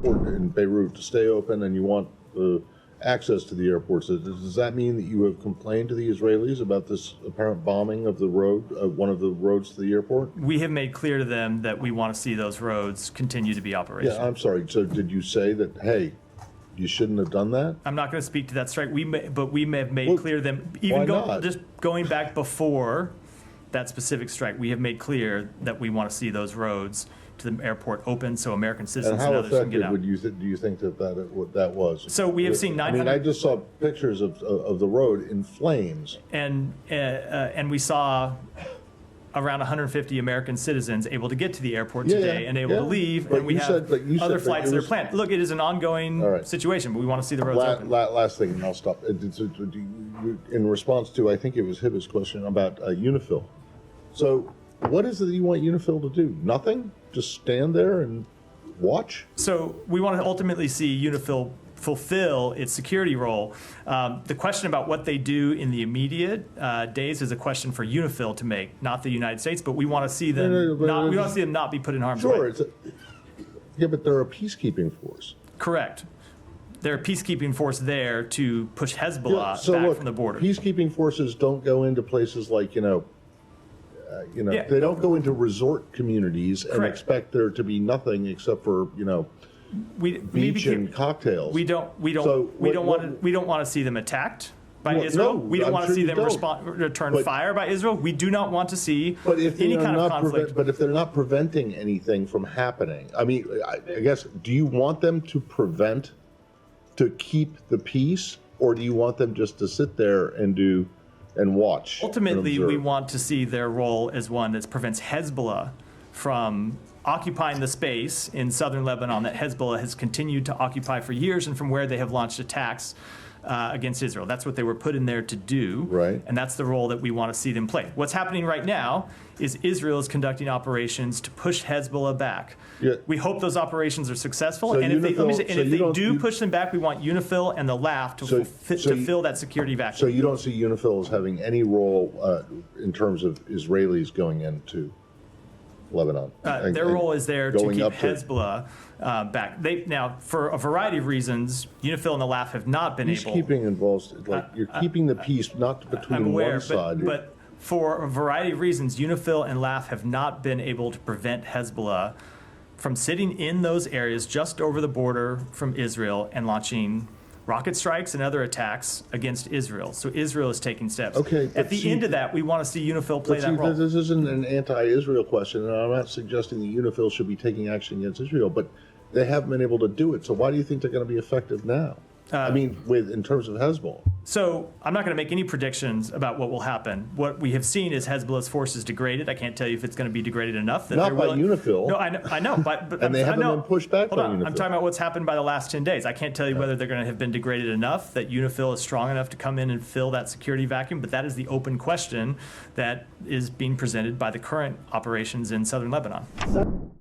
airport in Beirut to stay open and you want access to the airports. Does that mean that you have complained to the Israelis about this apparent bombing of the road, one of the roads to the airport? We have made clear to them that we want to see those roads continue to be operational. Yeah, I'm sorry. So did you say that, hey, you shouldn't have done that? I'm not going to speak to that strike. But we may have made clear to them, even just going back before that specific strike, we have made clear that we want to see those roads to the airport open so American citizens and others can get out. And how effective do you think that was? So we have seen 900. I mean, I just saw pictures of the road in flames. And we saw around 150 American citizens able to get to the airport today and able to leave, but and we have other flights that are planned. Look, it is an ongoing situation, but we want to see the roads open. Last thing, and I'll stop. In response to, I think it was Hibba's question about UNIFIL. So what is it that you want UNIFIL to do? Nothing? Just stand there and watch? So we want to ultimately see UNIFIL fulfill its security role. The question about what they do in the immediate days is a question for UNIFIL to make, not the United States. But we want to see them not be put in harm's way. Sure, yeah, but they're a peacekeeping force. Correct. They're a peacekeeping force there to push Hezbollah back from the border. Peacekeeping forces don't go into places like they don't go into resort communities and expect there to be nothing except for beach and cocktails. We don't want to see them attacked by Israel. We don't want to see them return fire by Israel. We do not want to see any kind of conflict. But if they're not preventing anything from happening, I mean, I guess, do you want them to keep the peace, or do you want them just to sit there and watch? Ultimately, we want to see their role as one that prevents Hezbollah from occupying the space in southern Lebanon that Hezbollah has continued to occupy for years, and from where they have launched attacks against Israel. That's what they were put in there to do, right? And that's the role that we want to see them play. What's happening right now is Israel is conducting operations to push Hezbollah back. Yeah. We hope those operations are successful, So and if they do push them back, we want UNIFIL and the LAF to fill that security vacuum. So you don't see UNIFIL as having any role in terms of Israelis going into Lebanon? Their role is there to keep Hezbollah back. Now, for a variety of reasons, UNIFIL and the LAF have not been able. Peacekeeping involves, you're keeping the peace not between one side. But for a variety of reasons, UNIFIL and LAF have not been able to prevent Hezbollah from sitting in those areas just over the border from Israel and launching rocket strikes and other attacks against Israel. So Israel is taking steps. Okay, at the end of that, we want to see UNIFIL play that role. This isn't an anti-Israel question, and I'm not suggesting that UNIFIL should be taking action against Israel, but they haven't been able to do it. So why do you think they're going to be effective now? In terms of Hezbollah. So I'm not going to make any predictions about what will happen. What we have seen is Hezbollah's forces degraded. I can't tell you if it's going to be degraded enough. Not by UNIFIL. No, I know. But and they haven't been pushed back by UNIFIL. I'm talking about what's happened by the last 10 days. I can't tell you whether they're going to have been degraded enough that UNIFIL is strong enough to come in and fill that security vacuum. But that is the open question that is being presented by the current operations in southern Lebanon.